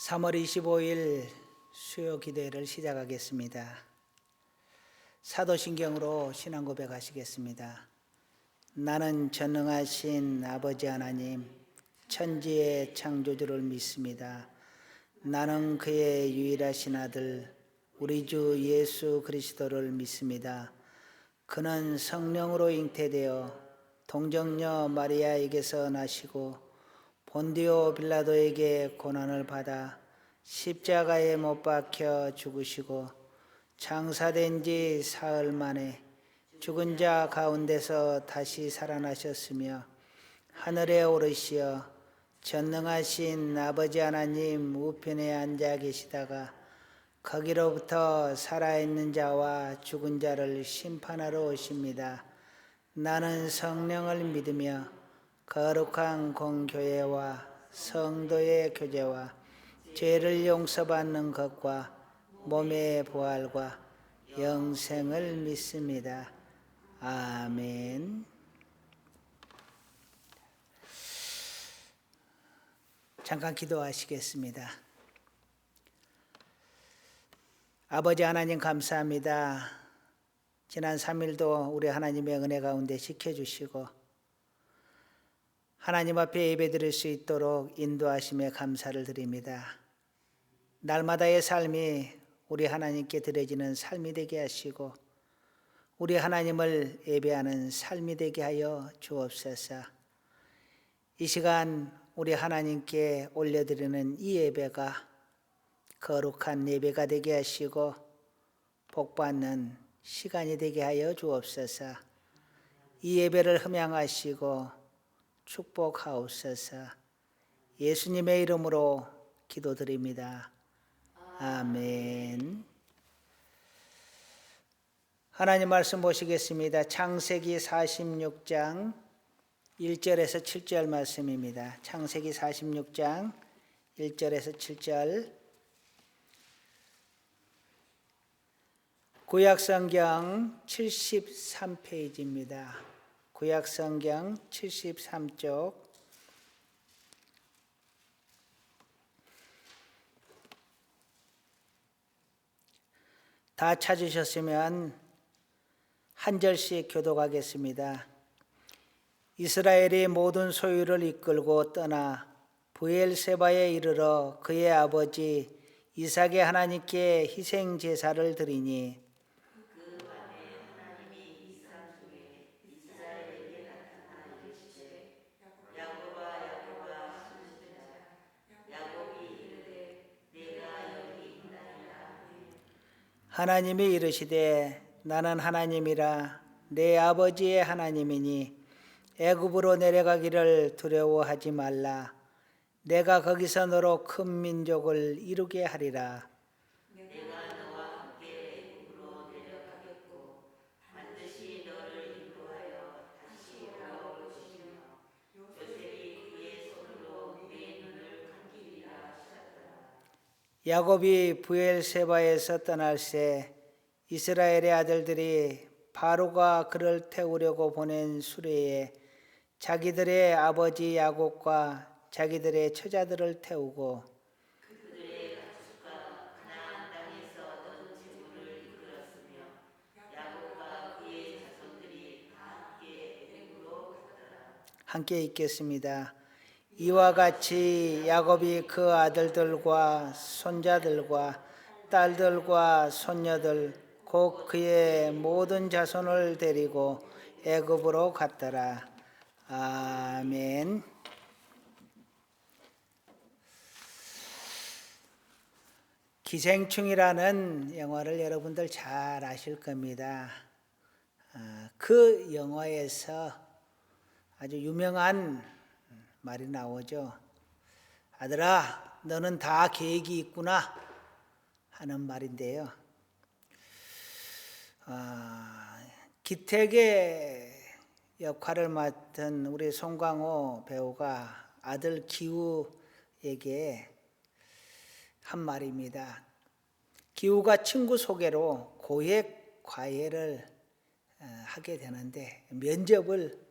3월 25일 수요 기도회를 시작하겠습니다. 사도신경으로 신앙 고백하시겠습니다. 나는 전능하신 아버지 하나님, 천지의 창조주를 믿습니다. 나는 그의 유일하신 아들, 우리 주 예수 그리스도를 믿습니다. 그는 성령으로 잉태되어 동정녀 마리아에게서 나시고 본디오 빌라도에게 고난을 받아 십자가에 못 박혀 죽으시고 장사된 지 사흘 만에 죽은 자 가운데서 다시 살아나셨으며 하늘에 오르시어 전능하신 아버지 하나님 우편에 앉아 계시다가 거기로부터 살아있는 자와 죽은 자를 심판하러 오십니다. 나는 성령을 믿으며 거룩한 공교회와 성도의 교제와 죄를 용서받는 것과 몸의 부활과 영생을 믿습니다. 아멘. 잠깐 기도하시겠습니다. 아버지 하나님 감사합니다. 지난 3일도 우리 하나님의 은혜 가운데 지켜주시고 하나님 앞에 예배드릴 수 있도록 인도하심에 감사를 드립니다. 날마다의 삶이 우리 하나님께 드려지는 삶이 되게 하시고 우리 하나님을 예배하는 삶이 되게 하여 주옵소서. 이 시간 우리 하나님께 올려드리는 이 예배가 거룩한 예배가 되게 하시고 복받는 시간이 되게 하여 주옵소서. 이 예배를 흠양하시고 축복하옵소서. 예수님의 이름으로 기도드립니다. 아멘. 하나님 말씀 보시겠습니다. 창세기 46장 1절에서 7절 말씀입니다. 창세기 46장 1절에서 7절. 구약성경 73페이지입니다. 구약성경 73쪽 다 찾으셨으면 한 절씩 교독하겠습니다. 이스라엘이 모든 소유를 이끌고 떠나 브엘세바에 이르러 그의 아버지 이삭의 하나님께 희생 제사를 드리니 하나님이 이르시되 나는 하나님이라 내 아버지의 하나님이니 애굽으로 내려가기를 두려워하지 말라. 내가 거기서 너로 큰 민족을 이루게 하리라. 내가 너와 함께 애굽으로 내려가겠고 반드시 너를 인도하여 다시 올라올 것이며 요셉이 그의 손으로 내 눈을 감기리라 하셨더라. 야곱이 브엘세바에서 떠날새 이스라엘의 아들들이 바로가 그를 태우려고 보낸 수레에 자기들의 아버지 야곱과 자기들의 처자들을 태우고 그들의 가축과 가나안 땅에서 얻은 재물을 이끌었으며 야곱과 그의 자손들이 다 함께 애굽으로 갔더라. 함께 읽겠습니다. 이와 같이 야곱이 그 아들들과 손자들과 딸들과 손녀들 곧 그의 모든 자손을 데리고 애굽으로 갔더라. 아멘. 기생충이라는 영화를 여러분들 잘 아실 겁니다. 그 영화에서 아주 유명한 말이 나오죠. 아들아, 너는 다 계획이 있구나 하는 말인데요. 기택의 역할을 맡은 우리 송강호 배우가 아들 기우에게 한 말입니다. 기우가 친구 소개로 고액 과외를 하게 되는데 면접을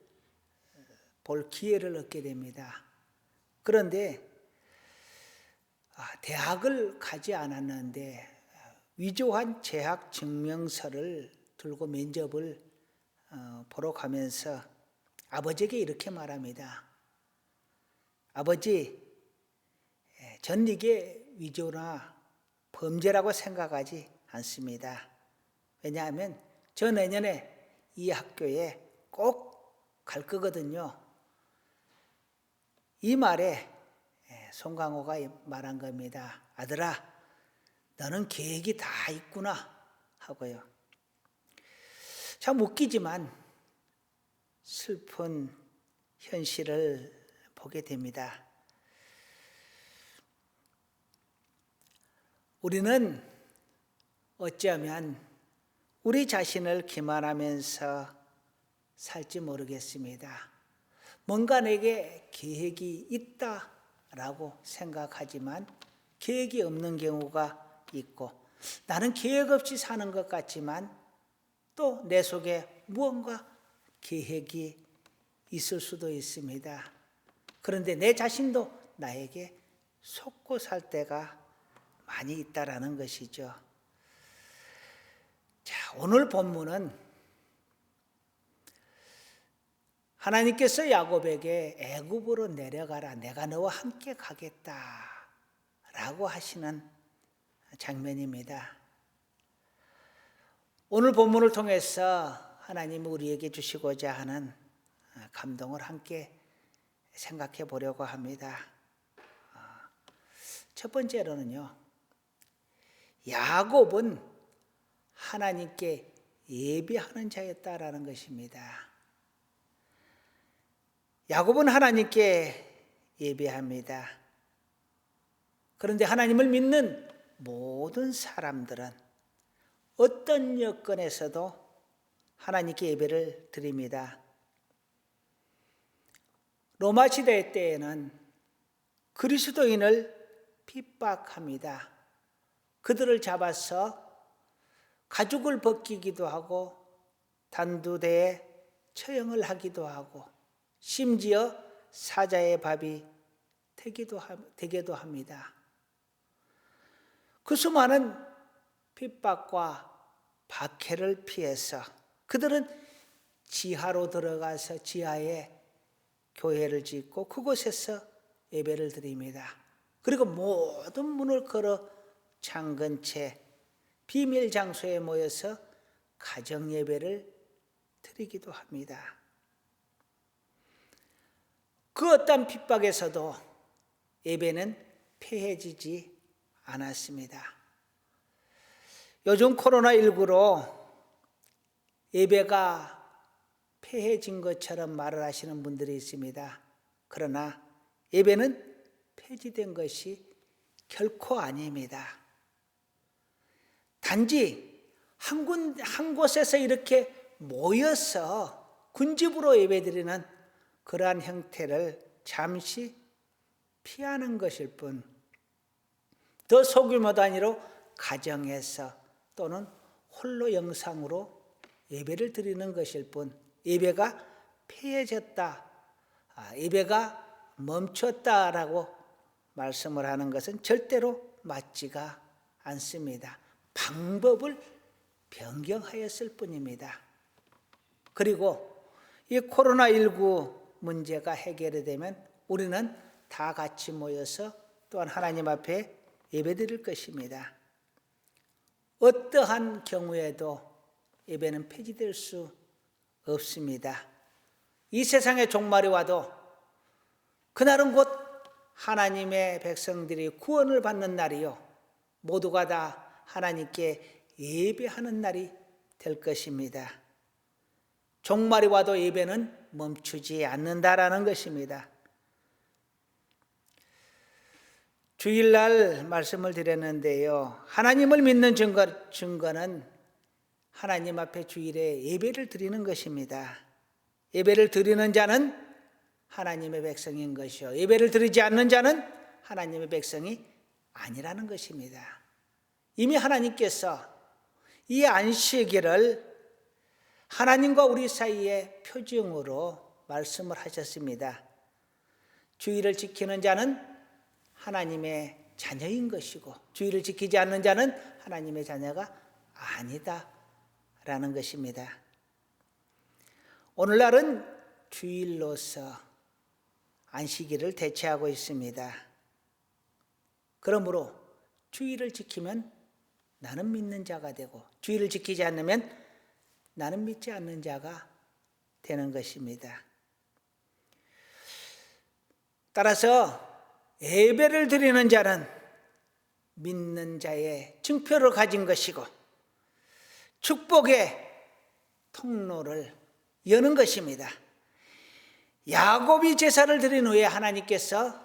볼 기회를 얻게 됩니다. 그런데 대학을 가지 않았는데 위조한 재학 증명서를 들고 면접을 보러 가면서 아버지에게 이렇게 말합니다. 아버지, 전 이게 위조나 범죄라고 생각하지 않습니다. 왜냐하면 저 내년에 이 학교에 꼭 갈 거거든요. 이 말에 송강호가 말한 겁니다. 아들아, 너는 계획이 다 있구나 하고요. 참 웃기지만 슬픈 현실을 보게 됩니다. 우리는 어쩌면 우리 자신을 기만하면서 살지 모르겠습니다. 뭔가 내게 계획이 있다라고 생각하지만 계획이 없는 경우가 있고, 나는 계획 없이 사는 것 같지만 또 내 속에 무언가 계획이 있을 수도 있습니다. 그런데 내 자신도 나에게 속고 살 때가 많이 있다라는 것이죠. 자, 오늘 본문은 하나님께서 야곱에게 애굽으로 내려가라, 내가 너와 함께 가겠다라고 하시는 장면입니다. 오늘 본문을 통해서 하나님이 우리에게 주시고자 하는 감동을 함께 생각해 보려고 합니다. 첫 번째로는요, 야곱은 하나님께 예배하는 자였다라는 것입니다. 야곱은 하나님께 예배합니다. 그런데 하나님을 믿는 모든 사람들은 어떤 여건에서도 하나님께 예배를 드립니다. 로마 시대 때에는 그리스도인을 핍박합니다. 그들을 잡아서 가죽을 벗기기도 하고 단두대에 처형을 하기도 하고 심지어 사자의 밥이 되기도 합니다. 그 수많은 핍박과 박해를 피해서 그들은 지하로 들어가서 지하에 교회를 짓고 그곳에서 예배를 드립니다. 그리고 모든 문을 걸어 잠근 채 비밀 장소에 모여서 가정 예배를 드리기도 합니다. 그 어떤 핍박에서도 예배는 폐해지지 않았습니다. 요즘 코로나19로 예배가 폐해진 것처럼 말을 하시는 분들이 있습니다. 그러나 예배는 폐지된 것이 결코 아닙니다. 단지 한 곳에서 이렇게 모여서 군집으로 예배드리는 그러한 형태를 잠시 피하는 것일 뿐, 더 소규모 단위로 가정에서 또는 홀로 영상으로 예배를 드리는 것일 뿐, 예배가 폐해졌다, 예배가 멈췄다라고 말씀을 하는 것은 절대로 맞지가 않습니다. 방법을 변경하였을 뿐입니다. 그리고 이 코로나19 문제가 해결이 되면 우리는 다 같이 모여서 또한 하나님 앞에 예배드릴 것입니다. 어떠한 경우에도 예배는 폐지될 수 없습니다. 이 세상의 종말이 와도 그날은 곧 하나님의 백성들이 구원을 받는 날이요, 모두가 다 하나님께 예배하는 날이 될 것입니다. 종말이 와도 예배는 멈추지 않는다라는 것입니다. 주일날 말씀을 드렸는데요, 하나님을 믿는 증거는 하나님 앞에 주일에 예배를 드리는 것입니다. 예배를 드리는 자는 하나님의 백성인 것이요, 예배를 드리지 않는 자는 하나님의 백성이 아니라는 것입니다. 이미 하나님께서 이 안식일을 하나님과 우리 사이의 표징으로 말씀을 하셨습니다. 주일을 지키는 자는 하나님의 자녀인 것이고 주의를 지키지 않는 자는 하나님의 자녀가 아니다라는 것입니다. 오늘날은 주일로서 안식일을 대체하고 있습니다. 그러므로 주일을 지키면 나는 믿는 자가 되고 주일을 지키지 않으면 나는 믿지 않는 자가 되는 것입니다. 따라서 예배를 드리는 자는 믿는 자의 증표를 가진 것이고 축복의 통로를 여는 것입니다. 야곱이 제사를 드린 후에 하나님께서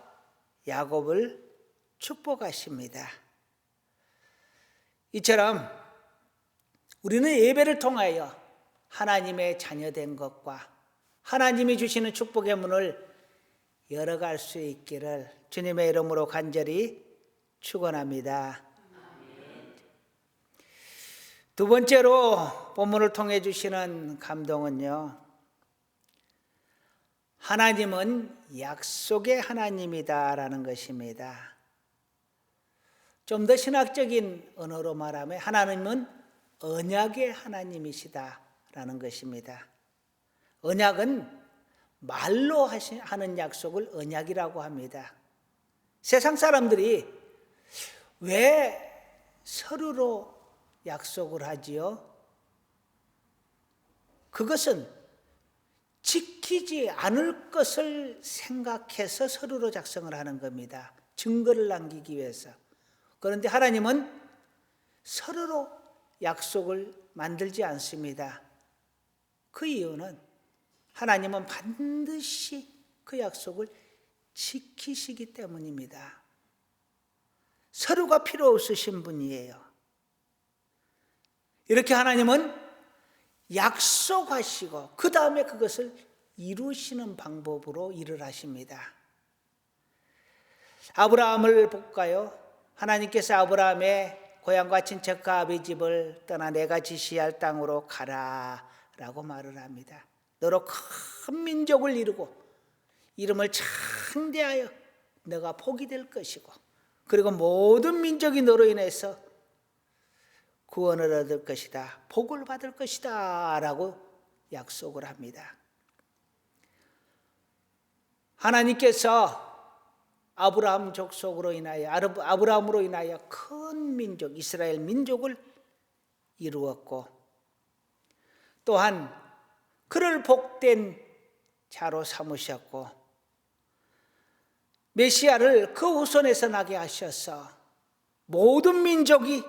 야곱을 축복하십니다. 이처럼 우리는 예배를 통하여 하나님의 자녀된 것과 하나님이 주시는 축복의 문을 열어갈 수 있기를 주님의 이름으로 간절히 축원합니다. 두 번째로 본문을 통해 주시는 감동은요, 하나님은 약속의 하나님이다라는 것입니다. 좀 더 신학적인 언어로 말하면 하나님은 언약의 하나님이시다라는 것입니다. 언약은 말로 하는 약속을 언약이라고 합니다. 세상 사람들이 왜 서류로 약속을 하지요? 그것은 지키지 않을 것을 생각해서 서류로 작성을 하는 겁니다. 증거를 남기기 위해서. 그런데 하나님은 서류로 약속을 만들지 않습니다. 그 이유는 하나님은 반드시 그 약속을 지키시기 때문입니다. 서류가 필요 없으신 분이에요. 이렇게 하나님은 약속하시고 그 다음에 그것을 이루시는 방법으로 일을 하십니다. 아브라함을 볼까요? 하나님께서 아브라함의 고향과 친척과 아비 집을 떠나 내가 지시할 땅으로 가라라고 말을 합니다. 너로 큰 민족을 이루고 이름을 창대하여 너가 복이 될 것이고 그리고 모든 민족이 너로 인해서 구원을 얻을 것이다, 복을 받을 것이다 라고 약속을 합니다. 하나님께서 아브라함 족속으로 인하여 아브라함으로 인하여 큰 민족 이스라엘 민족을 이루었고 또한 그를 복된 자로 삼으셨고 메시아를 그 후손에서 나게 하셔서 모든 민족이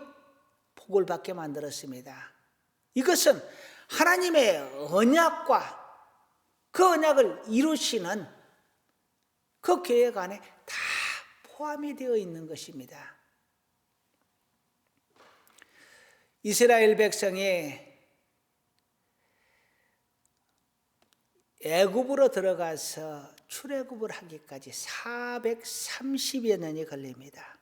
복을 받게 만들었습니다. 이것은 하나님의 언약과 그 언약을 이루시는 그 계획 안에 다 포함이 되어 있는 것입니다. 이스라엘 백성이 애굽으로 들어가서 출애굽을 하기까지 430여 년이 걸립니다.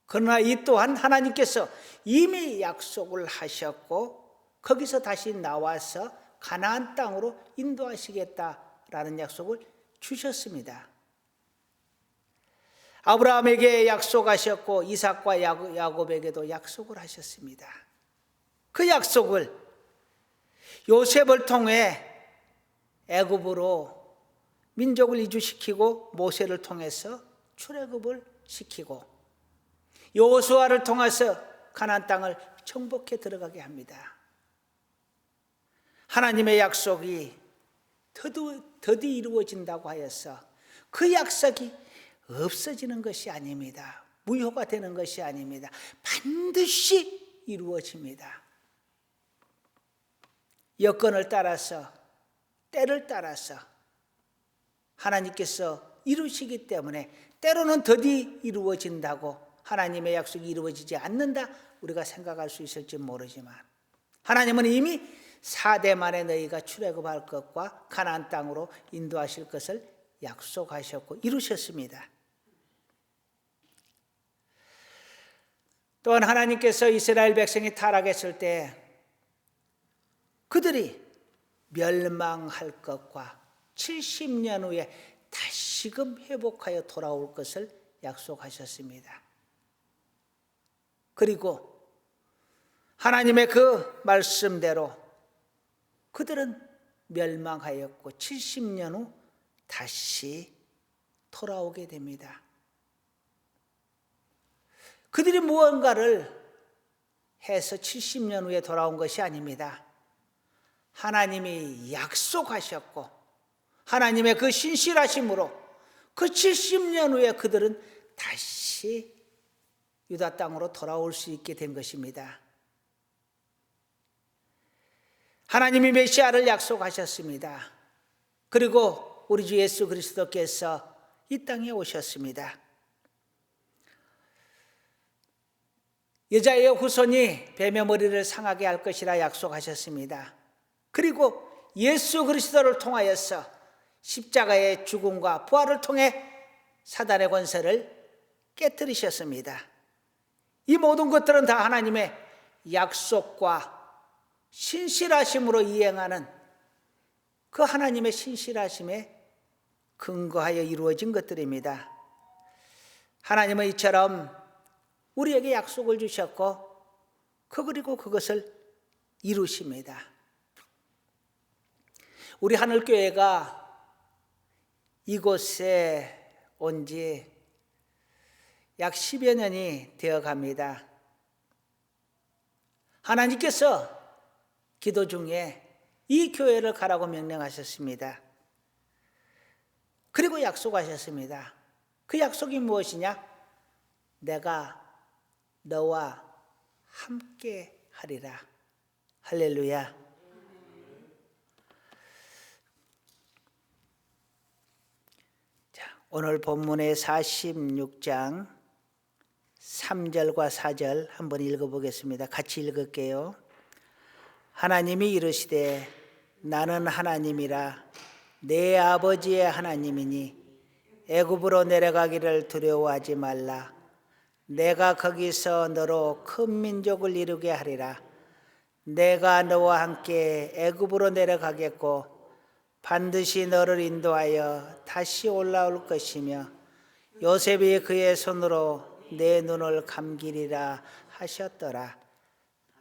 그러나 이 또한 하나님께서 이미 약속을 하셨고 거기서 다시 나와서 가나안 땅으로 인도하시겠다라는 약속을 주셨습니다. 아브라함에게 약속하셨고 이삭과 야곱에게도 약속을 하셨습니다. 그 약속을 요셉을 통해 애굽으로 민족을 이주시키고 모세를 통해서 출애굽을 시키고 여호수아를 통해서 가나안 땅을 정복해 들어가게 합니다. 하나님의 약속이 더디 이루어진다고 하여서 그 약속이 없어지는 것이 아닙니다. 무효가 되는 것이 아닙니다. 반드시 이루어집니다. 여건을 따라서 때를 따라서 하나님께서 이루시기 때문에 때로는 더디 이루어진다고 하나님의 약속이 이루어지지 않는다 우리가 생각할 수 있을지 모르지만 하나님은 이미 4대 만에 너희가 출애굽할 것과 가나안 땅으로 인도하실 것을 약속하셨고 이루셨습니다. 또한 하나님께서 이스라엘 백성이 타락했을 때 그들이 멸망할 것과 70년 후에 다시금 회복하여 돌아올 것을 약속하셨습니다. 그리고 하나님의 그 말씀대로 그들은 멸망하였고 70년 후 다시 돌아오게 됩니다. 그들이 무언가를 해서 70년 후에 돌아온 것이 아닙니다. 하나님이 약속하셨고 하나님의 그 신실하심으로 그 70년 후에 그들은 다시 유다 땅으로 돌아올 수 있게 된 것입니다. 하나님이 메시아를 약속하셨습니다. 그리고 우리 주 예수 그리스도께서 이 땅에 오셨습니다. 여자의 후손이 뱀의 머리를 상하게 할 것이라 약속하셨습니다. 그리고 예수 그리스도를 통하여서 십자가의 죽음과 부활을 통해 사단의 권세를 깨뜨리셨습니다. 이 모든 것들은 다 하나님의 약속과 신실하심으로 이행하는 그 하나님의 신실하심에 근거하여 이루어진 것들입니다. 하나님은 이처럼 우리에게 약속을 주셨고 그리고 그것을 이루십니다. 우리 하늘교회가 이곳에 온 지 약 10여 년이 되어 갑니다. 하나님께서 기도 중에 이 교회를 가라고 명령하셨습니다. 그리고 약속하셨습니다. 그 약속이 무엇이냐? 내가 너와 함께 하리라. 할렐루야. 자, 오늘 본문의 46장 3절과 4절 한번 읽어보겠습니다. 같이 읽을게요. 하나님이 이르시되 나는 하나님이라 내 아버지의 하나님이니 애굽으로 내려가기를 두려워하지 말라. 내가 거기서 너로 큰 민족을 이루게 하리라. 내가 너와 함께 애굽으로 내려가겠고 반드시 너를 인도하여 다시 올라올 것이며 요셉이 그의 손으로 내 눈을 감기리라 하셨더라.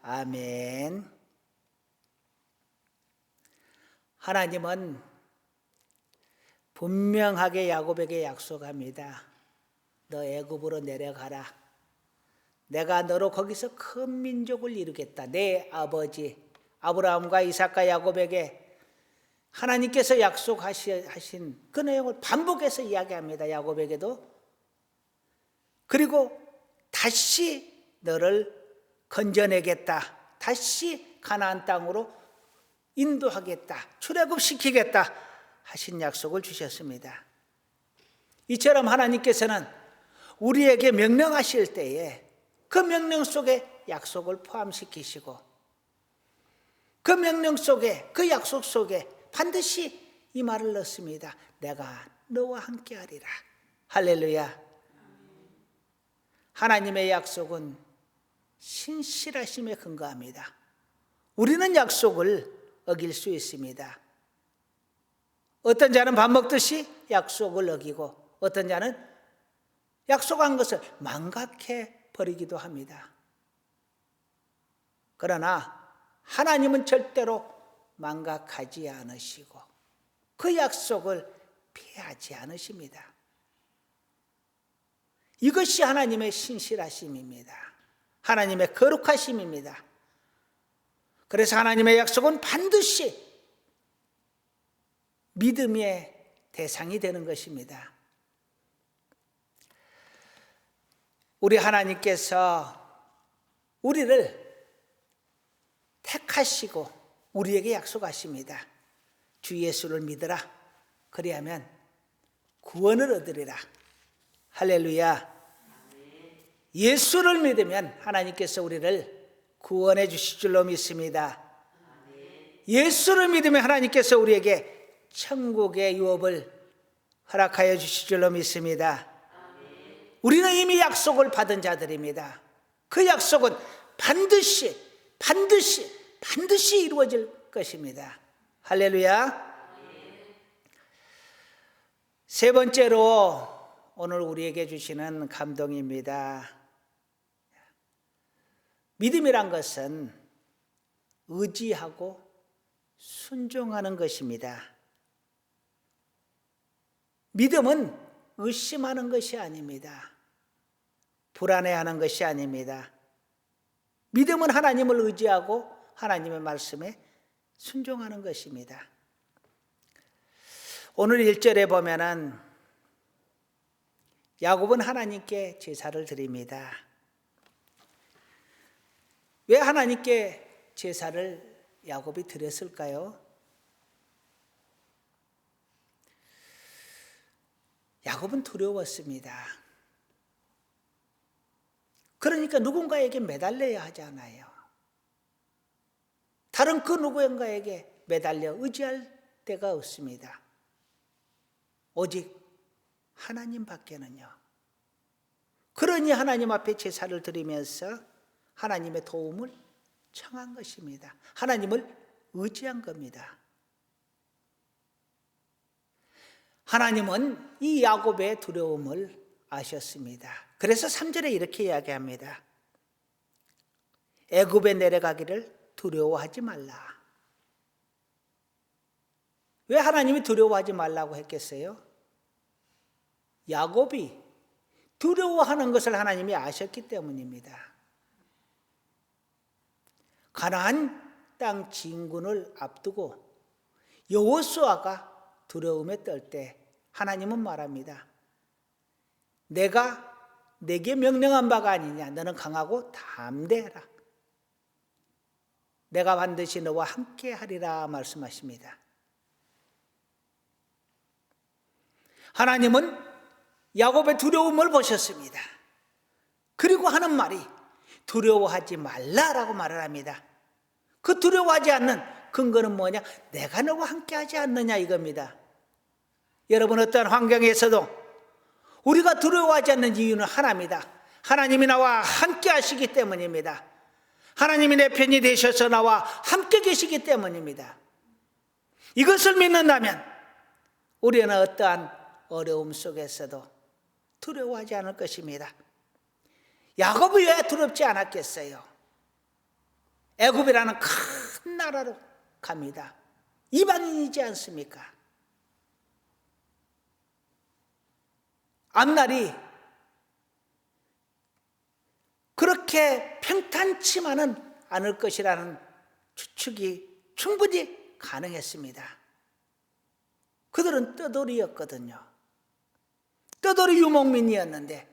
아멘. 하나님은 분명하게 야곱에게 약속합니다. 너 애굽으로 내려가라. 내가 너로 거기서 큰 민족을 이루겠다. 내 아버지 아브라함과 이삭과 야곱에게 하나님께서 약속하신 그 내용을 반복해서 이야기합니다. 야곱에게도. 그리고 다시 너를 건져내겠다. 다시 가나안 땅으로 인도하겠다. 출애굽시키겠다 하신 약속을 주셨습니다. 이처럼 하나님께서는 우리에게 명령하실 때에 그 명령 속에 약속을 포함시키시고 그 명령 속에 그 약속 속에 반드시 이 말을 넣습니다. 내가 너와 함께 하리라. 할렐루야. 하나님의 약속은 신실하심에 근거합니다. 우리는 약속을 어길 수 있습니다. 어떤 자는 밥 먹듯이 약속을 어기고 어떤 자는 약속한 것을 망각해 버리기도 합니다. 그러나 하나님은 절대로 망각하지 않으시고 그 약속을 피하지 않으십니다. 이것이 하나님의 신실하심입니다. 하나님의 거룩하심입니다. 그래서 하나님의 약속은 반드시 믿음의 대상이 되는 것입니다. 우리 하나님께서 우리를 택하시고 우리에게 약속하십니다. 주 예수를 믿으라. 그리하면 구원을 얻으리라. 할렐루야. 예수를 믿으면 하나님께서 우리를 구원해 주실 줄로 믿습니다. 예수를 믿으면 하나님께서 우리에게 천국의 유업을 허락하여 주실 줄로 믿습니다. 우리는 이미 약속을 받은 자들입니다. 그 약속은 반드시 이루어질 것입니다. 할렐루야. 세 번째로 오늘 우리에게 주시는 감동입니다. 믿음이란 것은 의지하고 순종하는 것입니다. 믿음은 의심하는 것이 아닙니다. 불안해하는 것이 아닙니다. 믿음은 하나님을 의지하고 하나님의 말씀에 순종하는 것입니다. 오늘 1절에 보면은 야곱은 하나님께 제사를 드립니다. 왜 하나님께 제사를 야곱이 드렸을까요? 야곱은 두려웠습니다. 그러니까 누군가에게 매달려야 하잖아요. 다른 그 누구인가에게 매달려 의지할 데가 없습니다. 오직 하나님밖에는요. 그러니 하나님 앞에 제사를 드리면서 하나님의 도움을 청한 것입니다. 하나님을 의지한 겁니다. 하나님은 이 야곱의 두려움을 아셨습니다. 그래서 3절에 이렇게 이야기합니다. 애굽에 내려가기를 두려워하지 말라. 왜 하나님이 두려워하지 말라고 했겠어요? 야곱이 두려워하는 것을 하나님이 아셨기 때문입니다. 가나안 땅 진군을 앞두고 여호수아가 두려움에 떨 때 하나님은 말합니다. 내가 내게 명령한 바가 아니냐. 너는 강하고 담대해라. 내가 반드시 너와 함께 하리라 말씀하십니다. 하나님은 야곱의 두려움을 보셨습니다. 그리고 하는 말이 두려워하지 말라라고 말을 합니다. 그 두려워하지 않는 근거는 뭐냐? 내가 너와 함께 하지 않느냐 이겁니다. 여러분 어떠한 환경에서도 우리가 두려워하지 않는 이유는 하나입니다. 하나님이 나와 함께 하시기 때문입니다. 하나님이 내 편이 되셔서 나와 함께 계시기 때문입니다. 이것을 믿는다면 우리는 어떠한 어려움 속에서도 두려워하지 않을 것입니다. 야곱이 왜 두렵지 않았겠어요? 애굽이라는 큰 나라로 갑니다. 이방인이지 않습니까? 앞날이 그렇게 평탄치만은 않을 것이라는 추측이 충분히 가능했습니다. 그들은 떠돌이였거든요. 떠돌이 유목민이었는데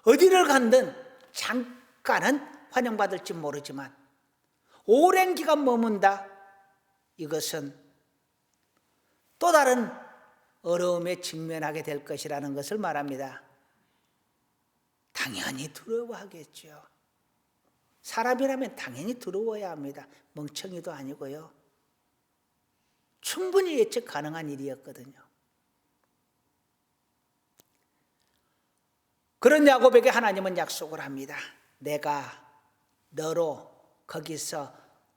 어디를 간든 잠깐은 환영받을지 모르지만 오랜 기간 머문다, 이것은 또 다른 어려움에 직면하게 될 것이라는 것을 말합니다. 당연히 두려워하겠죠. 사람이라면 당연히 두려워야 합니다. 멍청이도 아니고요. 충분히 예측 가능한 일이었거든요. 그런 야곱에게 하나님은 약속을 합니다. 내가 너로 거기서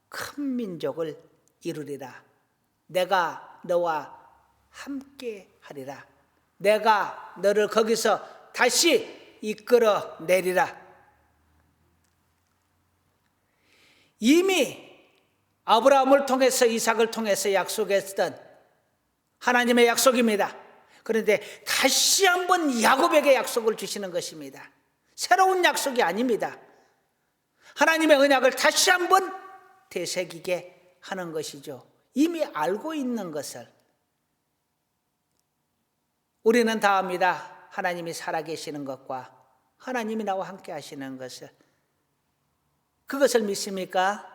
큰 민족을 이루리라. 내가 너와 함께 하리라. 내가 너를 거기서 다시 이끌어 내리라. 이미 아브라함을 통해서 이삭을 통해서 약속했던 하나님의 약속입니다. 그런데 다시 한번 야곱에게 약속을 주시는 것입니다. 새로운 약속이 아닙니다. 하나님의 언약을 다시 한번 되새기게 하는 것이죠. 이미 알고 있는 것을. 우리는 다 압니다. 하나님이 살아계시는 것과 하나님이 나와 함께 하시는 것을. 그것을 믿습니까?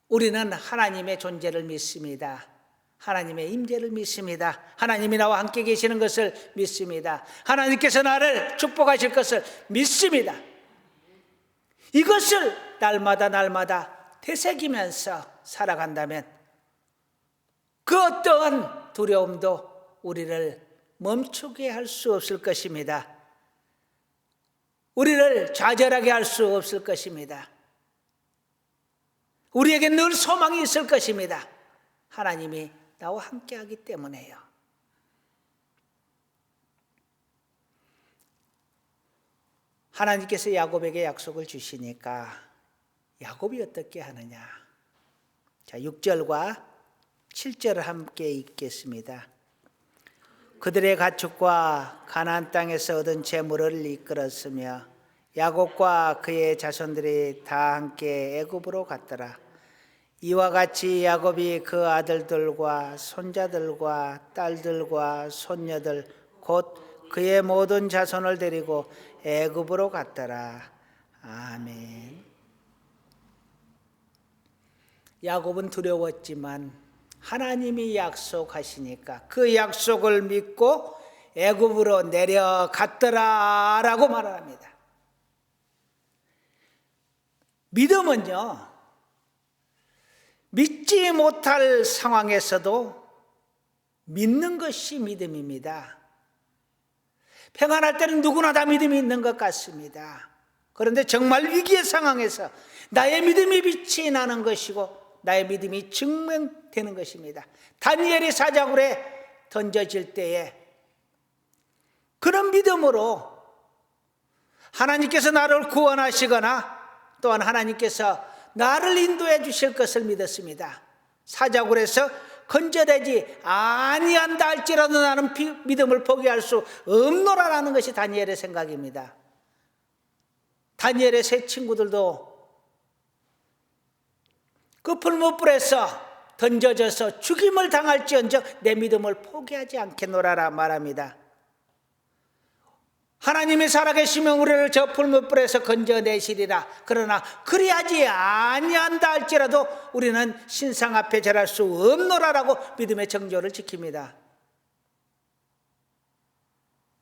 우리는 하나님의 존재를 믿습니다. 하나님의 임재를 믿습니다. 하나님이 나와 함께 계시는 것을 믿습니다. 하나님께서 나를 축복하실 것을 믿습니다. 이것을 날마다 되새기면서 살아간다면 그 어떠한 두려움도 우리를 멈추게 할 수 없을 것입니다. 우리를 좌절하게 할 수 없을 것입니다. 우리에게 늘 소망이 있을 것입니다. 하나님이 나와 함께하기 때문에요. 하나님께서 야곱에게 약속을 주시니까 야곱이 어떻게 하느냐. 자, 6절과 7절을 함께 읽겠습니다. 그들의 가축과 가나안 땅에서 얻은 재물을 이끌었으며 야곱과 그의 자손들이 다 함께 애굽으로 갔더라. 이와 같이 야곱이 그 아들들과 손자들과 딸들과 손녀들 곧 그의 모든 자손을 데리고 애굽으로 갔더라. 아멘. 야곱은 두려웠지만 하나님이 약속하시니까 그 약속을 믿고 애굽으로 내려갔더라라고 말합니다. 믿음은요, 믿지 못할 상황에서도 믿는 것이 믿음입니다. 평안할 때는 누구나 다 믿음이 있는 것 같습니다. 그런데 정말 위기의 상황에서 나의 믿음이 빛이 나는 것이고 나의 믿음이 증명되는 것입니다. 다니엘이 사자굴에 던져질 때에 그런 믿음으로 하나님께서 나를 구원하시거나 또한 하나님께서 나를 인도해 주실 것을 믿었습니다. 사자굴에서 건져내지 아니한다 할지라도 나는 믿음을 포기할 수 없노라라는 것이 다니엘의 생각입니다. 다니엘의 세 친구들도 그 풀무불에서 던져져서 죽임을 당할지언정 내 믿음을 포기하지 않겠노라라 말합니다. 하나님이 살아계시면 우리를 저 풀무불에서 건져내시리라. 그러나 그리하지 아니한다 할지라도 우리는 신상 앞에 절할 수 없노라라고 믿음의 정조를 지킵니다.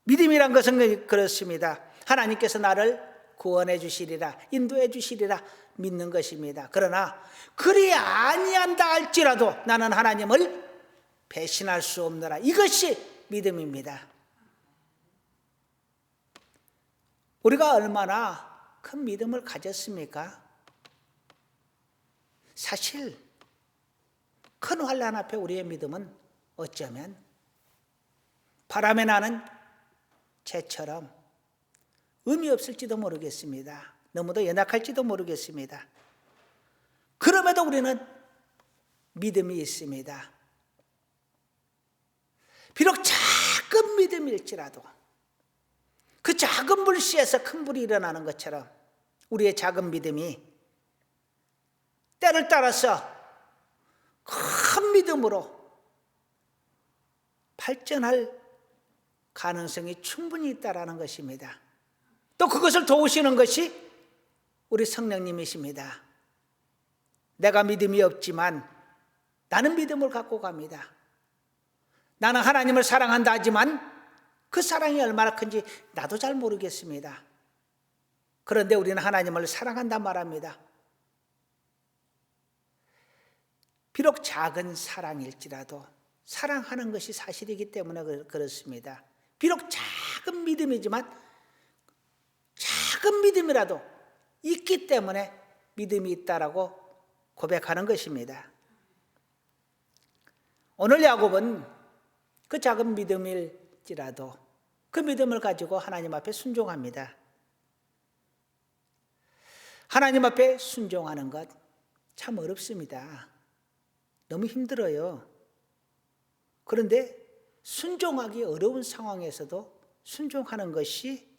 믿음이란 것은 그렇습니다. 하나님께서 나를 구원해 주시리라, 인도해 주시리라 믿는 것입니다. 그러나 그리 아니한다 할지라도 나는 하나님을 배신할 수 없노라. 이것이 믿음입니다. 우리가 얼마나 큰 믿음을 가졌습니까? 사실 큰 환난 앞에 우리의 믿음은 어쩌면 바람에 나는 채처럼 의미 없을지도 모르겠습니다. 너무도 연약할지도 모르겠습니다. 그럼에도 우리는 믿음이 있습니다. 비록 작은 믿음일지라도 그 작은 불씨에서 큰 불이 일어나는 것처럼 우리의 작은 믿음이 때를 따라서 큰 믿음으로 발전할 가능성이 충분히 있다는 것입니다. 또 그것을 도우시는 것이 우리 성령님이십니다. 내가 믿음이 없지만 나는 믿음을 갖고 갑니다. 나는 하나님을 사랑한다 하지만 그 사랑이 얼마나 큰지 나도 잘 모르겠습니다. 그런데 우리는 하나님을 사랑한다 말합니다. 비록 작은 사랑일지라도 사랑하는 것이 사실이기 때문에 그렇습니다. 비록 작은 믿음이지만 작은 믿음이라도 있기 때문에 믿음이 있다라고 고백하는 것입니다. 오늘 야곱은 그 작은 믿음일지라도 그 믿음을 가지고 하나님 앞에 순종합니다. 하나님 앞에 순종하는 것 참 어렵습니다. 너무 힘들어요. 그런데 순종하기 어려운 상황에서도 순종하는 것이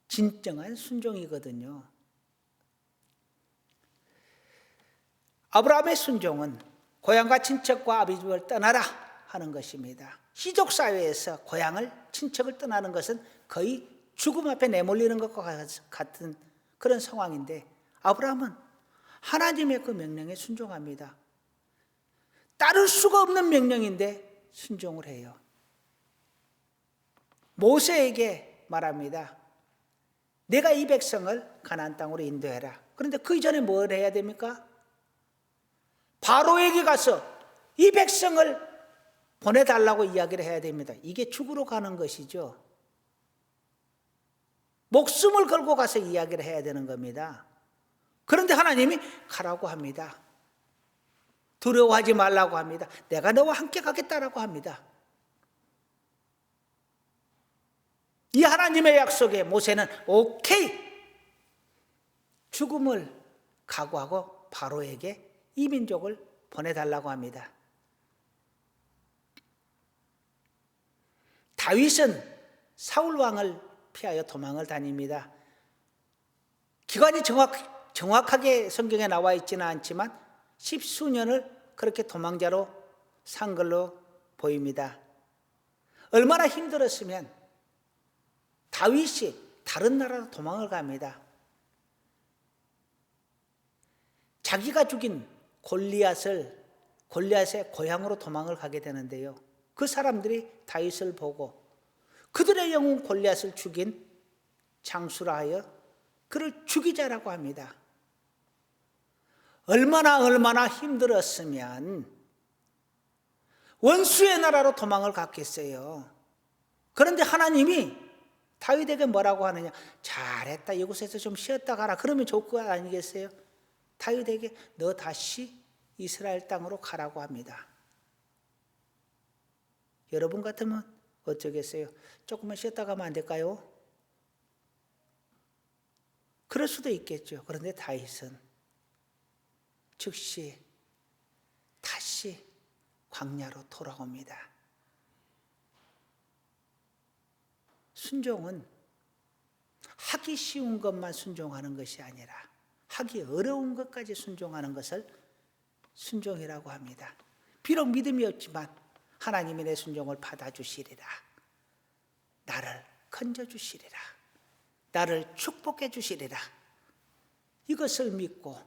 진정한 순종이거든요. 아브라함의 순종은 고향과 친척과 아비집을 떠나라 하는 것입니다. 시족사회에서 고향을 친척을 떠나는 것은 거의 죽음 앞에 내몰리는 것과 같은 그런 상황인데 아브라함은 하나님의 그 명령에 순종합니다. 따를 수가 없는 명령인데 순종을 해요. 모세에게 말합니다. 내가 이 백성을 가나안 땅으로 인도해라. 그런데 그 이전에 뭘 해야 됩니까? 바로에게 가서 이 백성을 보내달라고 이야기를 해야 됩니다. 이게 죽으러 가는 것이죠. 목숨을 걸고 가서 이야기를 해야 되는 겁니다. 그런데 하나님이 가라고 합니다. 두려워하지 말라고 합니다. 내가 너와 함께 가겠다라고 합니다. 이 하나님의 약속에 모세는 오케이, 죽음을 각오하고 바로에게 이 민족을 보내달라고 합니다. 다윗은 사울 왕을 피하여 도망을 다닙니다. 기간이 정확하게 성경에 나와 있지는 않지만 십수년을 그렇게 도망자로 산 걸로 보입니다. 얼마나 힘들었으면 다윗이 다른 나라로 도망을 갑니다. 자기가 죽인 골리앗의 고향으로 도망을 가게 되는데요. 그 사람들이 다윗을 보고 그들의 영웅 골리앗을 죽인 장수라 하여 그를 죽이자라고 합니다. 얼마나 힘들었으면 원수의 나라로 도망을 갔겠어요. 그런데 하나님이 다윗에게 뭐라고 하느냐? 잘했다, 이곳에서 좀 쉬었다 가라. 그러면 좋을 거 아니겠어요? 다윗에게 너 다시 이스라엘 땅으로 가라고 합니다. 여러분 같으면 어쩌겠어요? 조금만 쉬었다 가면 안 될까요? 그럴 수도 있겠죠. 그런데 다윗은 즉시 다시 광야로 돌아옵니다. 순종은 하기 쉬운 것만 순종하는 것이 아니라 하기 어려운 것까지 순종하는 것을 순종이라고 합니다. 비록 믿음이 없지만 하나님이 내 순종을 받아주시리라, 나를 건져주시리라, 나를 축복해 주시리라, 이것을 믿고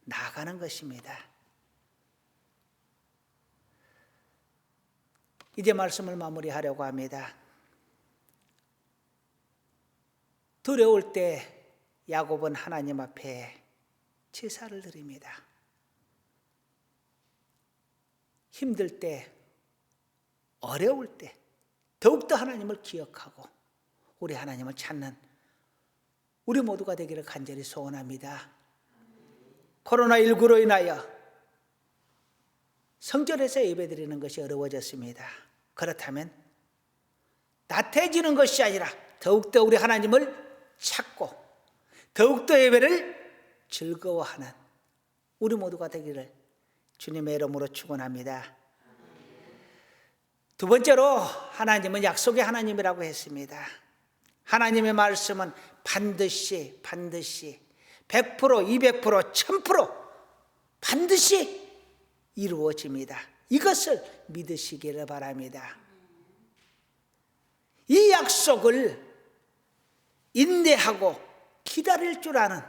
나아가는 것입니다. 이제 말씀을 마무리하려고 합니다. 두려울 때 야곱은 하나님 앞에 제사를 드립니다. 힘들 때, 어려울 때 더욱더 하나님을 기억하고 우리 하나님을 찾는 우리 모두가 되기를 간절히 소원합니다. 코로나19로 인하여 성전에서 예배드리는 것이 어려워졌습니다. 그렇다면 나태해지는 것이 아니라 더욱더 우리 하나님을 찾고 더욱더 예배를 즐거워하는 우리 모두가 되기를 주님의 이름으로 축원합니다. 두 번째로 하나님은 약속의 하나님이라고 했습니다. 하나님의 말씀은 반드시 100%, 200%, 1000% 반드시 이루어집니다. 이것을 믿으시기를 바랍니다. 이 약속을 인내하고 기다릴 줄 아는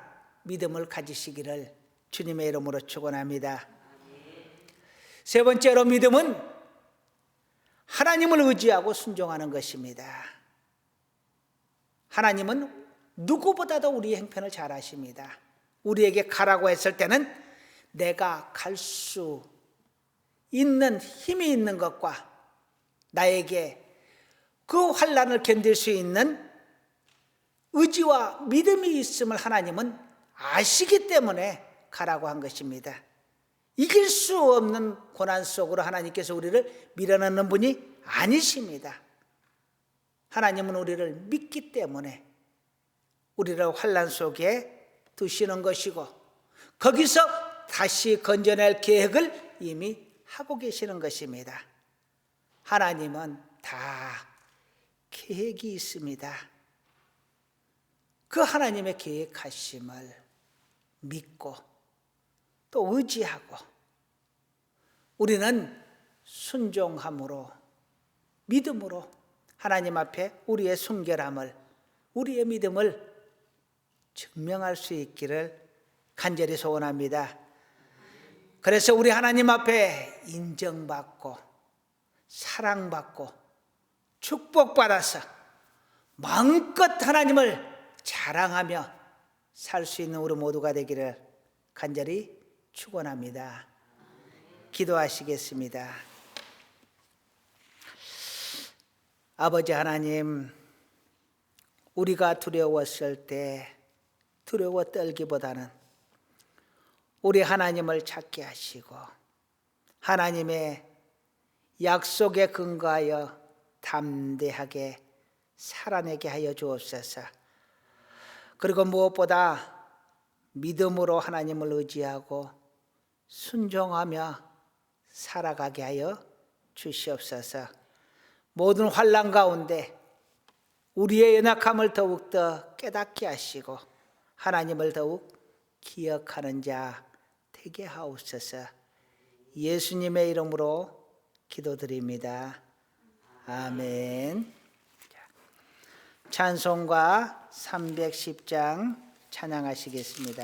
믿음을 가지시기를 주님의 이름으로 축원합니다. 세 번째로 믿음은 하나님을 의지하고 순종하는 것입니다. 하나님은 누구보다도 우리의 형편을 잘 아십니다. 우리에게 가라고 했을 때는 내가 갈 수 있는 힘이 있는 것과 나에게 그 환난을 견딜 수 있는 의지와 믿음이 있음을 하나님은 아시기 때문에 가라고 한 것입니다. 이길 수 없는 고난 속으로 하나님께서 우리를 밀어넣는 분이 아니십니다. 하나님은 우리를 믿기 때문에 우리를 환난 속에 두시는 것이고 거기서 다시 건져낼 계획을 이미 하고 계시는 것입니다. 하나님은 다 계획이 있습니다. 그 하나님의 계획하심을 믿고 또 의지하고 우리는 순종함으로 믿음으로 하나님 앞에 우리의 순결함을 우리의 믿음을 증명할 수 있기를 간절히 소원합니다. 그래서 우리 하나님 앞에 인정받고 사랑받고 축복받아서 마음껏 하나님을 자랑하며 살 수 있는 우리 모두가 되기를 간절히 축원합니다. 기도하시겠습니다. 아버지 하나님, 우리가 두려웠을 때 두려워 떨기보다는 우리 하나님을 찾게 하시고 하나님의 약속에 근거하여 담대하게 살아내게 하여 주옵소서. 그리고 무엇보다 믿음으로 하나님을 의지하고 순종하며 살아가게 하여 주시옵소서. 모든 환난 가운데 우리의 연약함을 더욱더 깨닫게 하시고 하나님을 더욱 기억하는 자 되게 하옵소서. 예수님의 이름으로 기도드립니다. 아멘. 찬송가 310장 찬양하시겠습니다.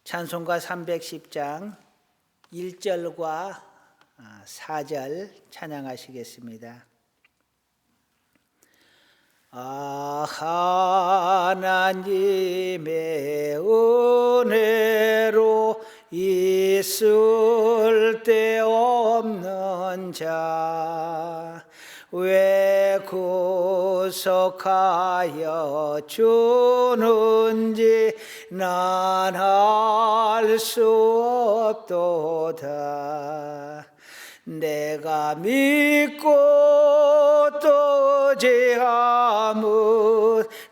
찬송가 310장 1절과 4절 찬양하시겠습니다. 하나님의 은혜로 있을 데 없는 자 왜 구속하여 주는지 난 알 수 없도다. 내가 믿고 또 의지함은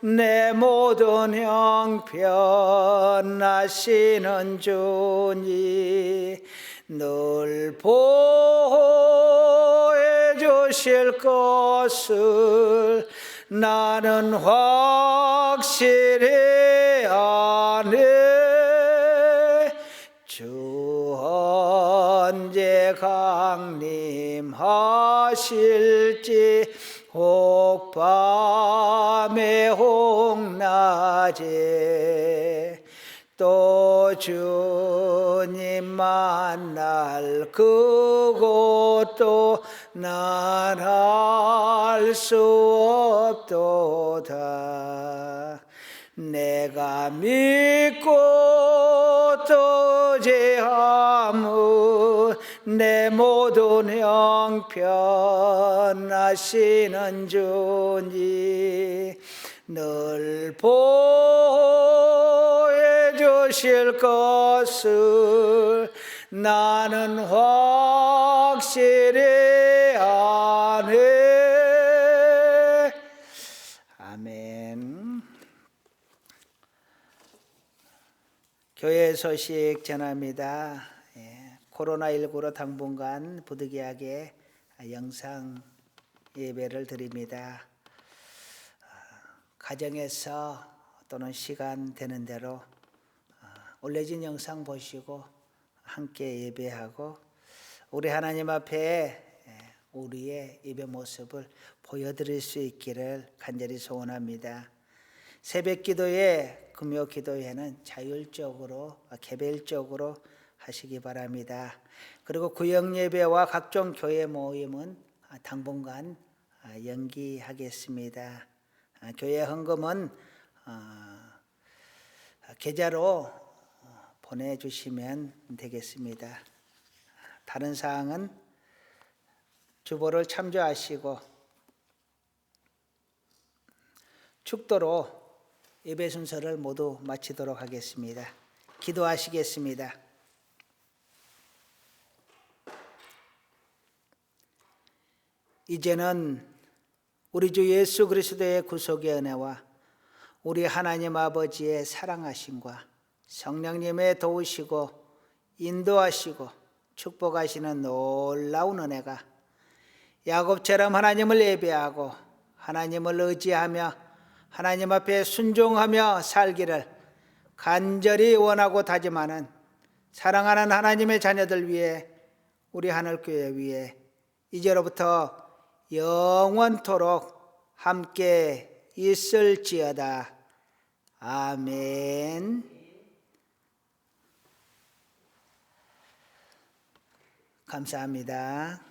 내 모든 형편 아시는 주니 늘 보호해 주실 것을 나는 확실히 아네. 주 언제 강림하실지 혹 밤에 혹 낮에 또 주님 만날 그것도 난 알 수 없도다. 내가 믿고 또 의지함은 내 모든 형편 아시는 주니 늘 보호해 주실 것을 나는 확실히 아네. 아멘. 교회 소식 전합니다. 코로나19로 당분간 부득이하게 영상 예배를 드립니다. 가정에서 또는 시간 되는 대로 올려진 영상 보시고 함께 예배하고 우리 하나님 앞에 우리의 예배 모습을 보여드릴 수 있기를 간절히 소원합니다. 새벽 기도회, 금요 기도회는 자율적으로 개별적으로 하시기 바랍니다. 그리고 구역 예배와 각종 교회 모임은 당분간 연기하겠습니다. 교회 헌금은 계좌로 보내주시면 되겠습니다. 다른 사항은 주보를 참조하시고 축도로 예배 순서를 모두 마치도록 하겠습니다. 기도하시겠습니다. 이제는 우리 주 예수 그리스도의 구속의 은혜와 우리 하나님 아버지의 사랑하심과 성령님의 도우시고 인도하시고 축복하시는 놀라운 은혜가 야곱처럼 하나님을 예배하고 하나님을 의지하며 하나님 앞에 순종하며 살기를 간절히 원하고 다짐하는 사랑하는 하나님의 자녀들 위해 우리 하늘교회 위에 이제로부터 영원토록 함께 있을지어다. 아멘. 감사합니다.